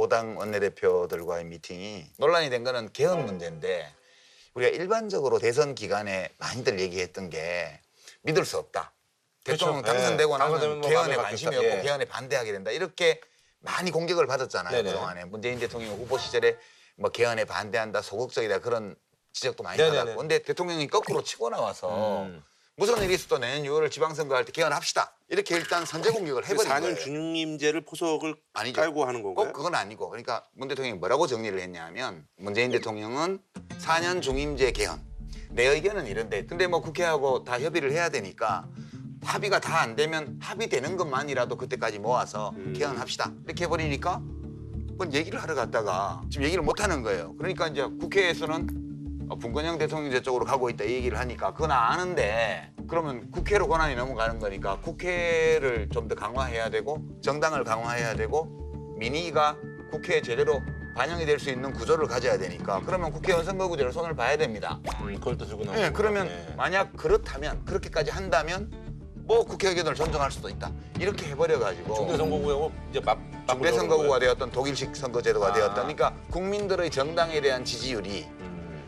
5당 원내대표들과의 미팅이 논란이 된 거는 개헌 문제인데 우리가 일반적으로 대선 기간에 많이들 얘기했던 게 믿을 수 없다. 대통령 그렇죠. 당선되고 나면 당선되면 뭐 개헌에 마음에 관심이 갖겠다. 없고 예. 개헌에 반대하게 된다. 이렇게 많이 공격을 받았잖아요. 네네. 그동안에. 문재인 대통령 후보 시절에 뭐 개헌에 반대한다, 소극적이다 그런 지적도 많이 네네네. 받았고. 근데 대통령이 거꾸로 치고 나와서 무슨 일이 있어도 내년 6월 지방선거 할 때 개헌합시다. 이렇게 일단 선제 공격을 해버린 4년 거예요. 중임제를 포석을 아니죠. 깔고 하는 건가요? 꼭 그건 아니고. 그러니까 문 대통령이 뭐라고 정리를 했냐면 문재인 대통령은 4년 중임제 개헌. 내 의견은 이런데 근데 뭐 국회하고 다 협의를 해야 되니까 합의가 다 안 되면 합의되는 것만이라도 그때까지 모아서 개헌합시다. 이렇게 해버리니까 뭔 얘기를 하러 갔다가 지금 얘기를 못 하는 거예요. 그러니까 이제 국회에서는 분권형 대통령제 쪽으로 가고 있다 이 얘기를 하니까 그건 아는데 그러면 국회로 권한이 넘어가는 거니까 국회를 좀 더 강화해야 되고 정당을 강화해야 되고 민의가 국회에 제대로 반영이 될 수 있는 구조를 가져야 되니까 그러면 국회의원 선거구제를 손을 봐야 됩니다. 그걸 또 들고 나오고. 네, 그러면 만약 그렇다면 그렇게까지 한다면 뭐 국회 의견을 존중할 수도 있다. 이렇게 해버려가지고 중대선거구하고 이제 중대선거구가 되었던 독일식 선거제도가 아. 되었던 그러니까 국민들의 정당에 대한 지지율이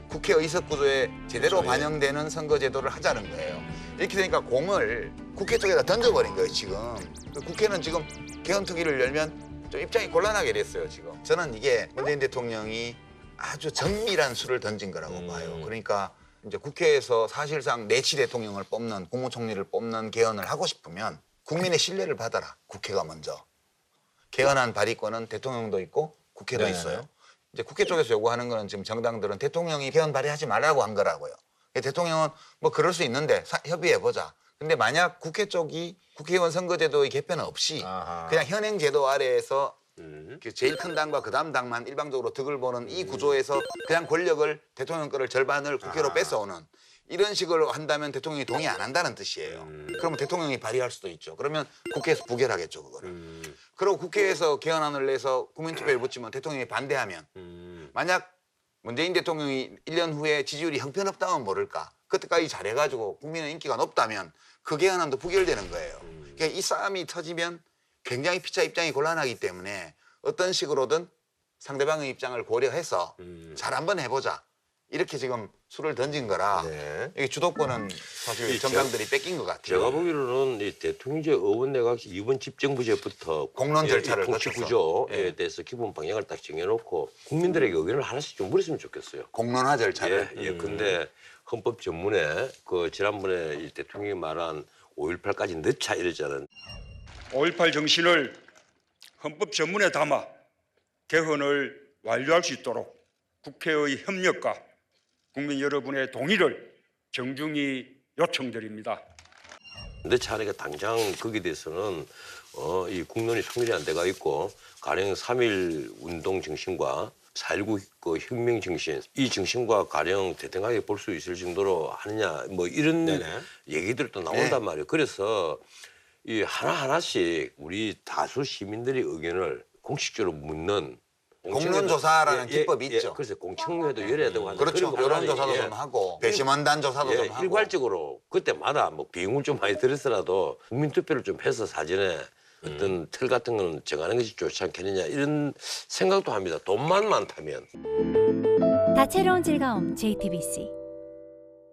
국회 의석 구조에 제대로 그렇죠, 예. 반영되는 선거제도를 하자는 거예요. 이렇게 되니까 공을 국회 쪽에다 던져버린 거예요, 지금. 국회는 지금 개헌특위를 열면 좀 입장이 곤란하게 됐어요, 지금. 저는 이게 문재인 대통령이 아주 정밀한 수를 던진 거라고 봐요. 그러니까 이제 국회에서 사실상 내치 대통령을 뽑는 국무총리를 뽑는 개헌을 하고 싶으면 국민의 신뢰를 받아라. 국회가 먼저. 개헌안 발의권은 대통령도 있고 국회도 네. 있어요. 이제 국회 쪽에서 요구하는 거는 지금 정당들은 대통령이 개헌 발의하지 말라고 한 거라고요. 대통령은 뭐 그럴 수 있는데 협의해 보자. 근데 만약 국회 쪽이 국회의원 선거제도의 개편 없이 아하. 그냥 현행 제도 아래에서 그 제일 큰 당과 그다음 당만 일방적으로 득을 보는 이 구조에서 그냥 권력을 대통령 거를 절반을 국회로 뺏어오는 이런 식으로 한다면 대통령이 동의 안 한다는 뜻이에요. 그러면 대통령이 발의할 수도 있죠. 그러면 국회에서 부결하겠죠, 그거를. 그리고 국회에서 개헌안을 내서 국민투표에 붙이면 대통령이 반대하면 만약 문재인 대통령이 1년 후에 지지율이 형편없다면 모를까. 그때까지 잘해가지고 국민의 인기가 높다면 그 개헌안도 부결되는 거예요. 그러니까 이 싸움이 터지면 굉장히 피차 입장이 곤란하기 때문에 어떤 식으로든 상대방의 입장을 고려해서 잘 한번 해보자. 이렇게 지금 수를 던진 거라 네. 이게 주도권은 사실 정당들이 뺏긴 것 같아요. 제가 보기로는 이 대통령제 의원 내각 이번 집정부제부터 공론 절차를 통치 거쳐서. 구조에 예. 대해서 기본 방향을 딱 정해놓고 국민들에게 의견을 하나씩 좀 물었으면 좋겠어요. 공론화 절차를. 예. 근데 헌법 전문에 그 지난번에 이 대통령이 말한 5.18까지 넣자 이랬잖아요. 5.18 정신을 헌법 전문에 담아 개헌을 완료할 수 있도록 국회의 협력과 국민 여러분의 동의를 정중히 요청드립니다. 넣자 하니까 당장 거기에 대해서는 이 국론이 소멸이 안 돼가 있고 가령 3.1 운동 정신과 4.19 그 혁명 정신 이 정신과 가령 대등하게 볼 수 있을 정도로 하느냐 뭐 이런 네네. 얘기들도 나온단 네. 말이에요. 그래서 이 하나하나씩 우리 다수 시민들의 의견을 공식적으로 묻는 공론조사라는 기법이 있죠. 그래서 공청회도 열어야 되고 하는데 그렇죠. 그리고 여론조사도 하나는 좀 하고 배심원단 조사도 좀 하고. 일괄적으로 그때마다 뭐 비용을 좀 많이 들었더라도 국민투표를 좀 해서 사전에 어떤 틀 같은 거는 정하는 것이 좋지 않겠느냐 이런 생각도 합니다. 돈만 많다면. 다채로운 즐거움 JTBC